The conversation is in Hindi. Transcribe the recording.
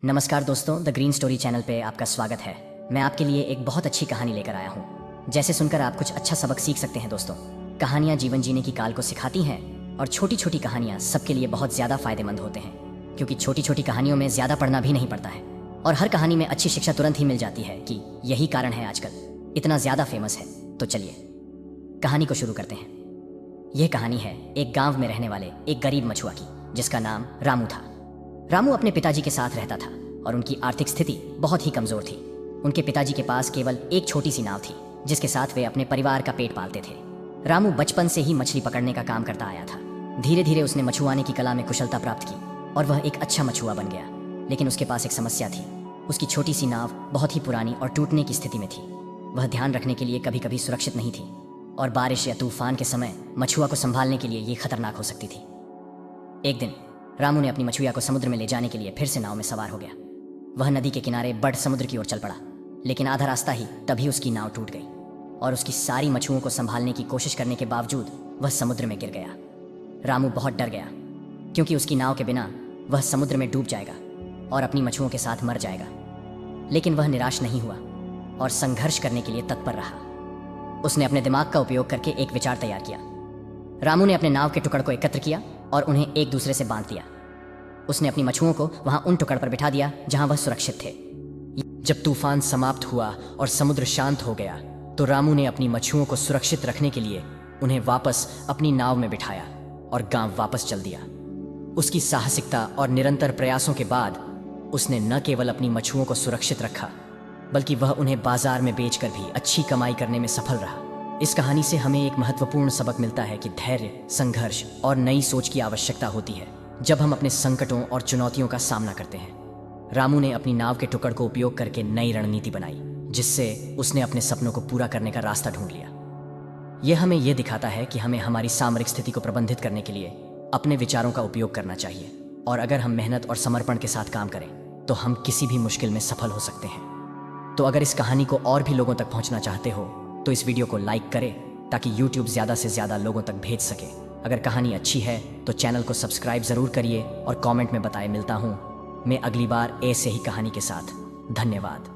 नमस्कार दोस्तों, द ग्रीन स्टोरी चैनल पे आपका स्वागत है। मैं आपके लिए एक बहुत अच्छी कहानी लेकर आया हूँ, जैसे सुनकर आप कुछ अच्छा सबक सीख सकते हैं। दोस्तों, कहानियाँ जीवन जीने की काल को सिखाती हैं और छोटी छोटी कहानियाँ सबके लिए बहुत ज़्यादा फायदेमंद होते हैं, क्योंकि छोटी छोटी कहानियों में ज़्यादा पढ़ना भी नहीं पड़ता है और हर कहानी में अच्छी शिक्षा तुरंत ही मिल जाती है कि यही कारण है आजकल इतना ज़्यादा फेमस है। तो चलिए कहानी को शुरू करते हैं। यह कहानी है एक गाँव में रहने वाले एक गरीब मछुआ की, जिसका नाम रामू था। रामू अपने पिताजी के साथ रहता था और उनकी आर्थिक स्थिति बहुत ही कमजोर थी। उनके पिताजी के पास केवल एक छोटी सी नाव थी, जिसके साथ वे अपने परिवार का पेट पालते थे। रामू बचपन से ही मछली पकड़ने का काम करता आया था। धीरे धीरे उसने मछुआने की कला में कुशलता प्राप्त की और वह एक अच्छा मछुआ बन गया। लेकिन उसके पास एक समस्या थी। उसकी छोटी सी नाव बहुत ही पुरानी और टूटने की स्थिति में थी। वह ध्यान रखने के लिए कभी कभी सुरक्षित नहीं थी और बारिश या तूफान के समय मछुआ को संभालने के लिए ये खतरनाक हो सकती थी। एक दिन रामू ने अपनी मछुआ को समुद्र में ले जाने के लिए फिर से नाव में सवार हो गया। वह नदी के किनारे बड़ समुद्र की ओर चल पड़ा, लेकिन आधा रास्ता ही तभी उसकी नाव टूट गई और उसकी सारी मछुओं को संभालने की कोशिश करने के बावजूद वह समुद्र में गिर गया। रामू बहुत डर गया, क्योंकि उसकी नाव के बिना वह समुद्र में डूब जाएगा और अपनी मछुओं के साथ मर जाएगा। लेकिन वह निराश नहीं हुआ और संघर्ष करने के लिए तत्पर रहा। उसने अपने दिमाग का उपयोग करके एक विचार तैयार किया। रामू ने अपने नाव के टुकड़ को एकत्र किया और उन्हें एक दूसरे से बांध दिया। उसने अपनी मछुओं को वहां उन टुकड़ पर बिठा दिया जहां वह सुरक्षित थे। जब तूफान समाप्त हुआ और समुद्र शांत हो गया, तो रामू ने अपनी मछुओं को सुरक्षित रखने के लिए उन्हें वापस अपनी नाव में बिठाया और गांव वापस चल दिया। उसकी साहसिकता और निरंतर प्रयासों के बाद उसने न केवल अपनी मछुओं को सुरक्षित रखा, बल्कि वह उन्हें बाजार में बेचकर भी अच्छी कमाई करने में सफल रहा। इस कहानी से हमें एक महत्वपूर्ण सबक मिलता है कि धैर्य, संघर्ष और नई सोच की आवश्यकता होती है जब हम अपने संकटों और चुनौतियों का सामना करते हैं। रामू ने अपनी नाव के टुकड़ को उपयोग करके नई रणनीति बनाई, जिससे उसने अपने सपनों को पूरा करने का रास्ता ढूंढ लिया। यह हमें यह दिखाता है कि हमें हमारी सामरिक स्थिति को प्रबंधित करने के लिए अपने विचारों का उपयोग करना चाहिए, और अगर हम मेहनत और समर्पण के साथ काम करें तो हम किसी भी मुश्किल में सफल हो सकते हैं। तो अगर इस कहानी को और भी लोगों तक पहुंचना चाहते हो तो इस वीडियो को लाइक करें, ताकि YouTube ज़्यादा से ज़्यादा लोगों तक भेज सके। अगर कहानी अच्छी है तो चैनल को सब्सक्राइब ज़रूर करिए और कमेंट में बताएं। मिलता हूँ मैं अगली बार ऐसे ही कहानी के साथ। धन्यवाद।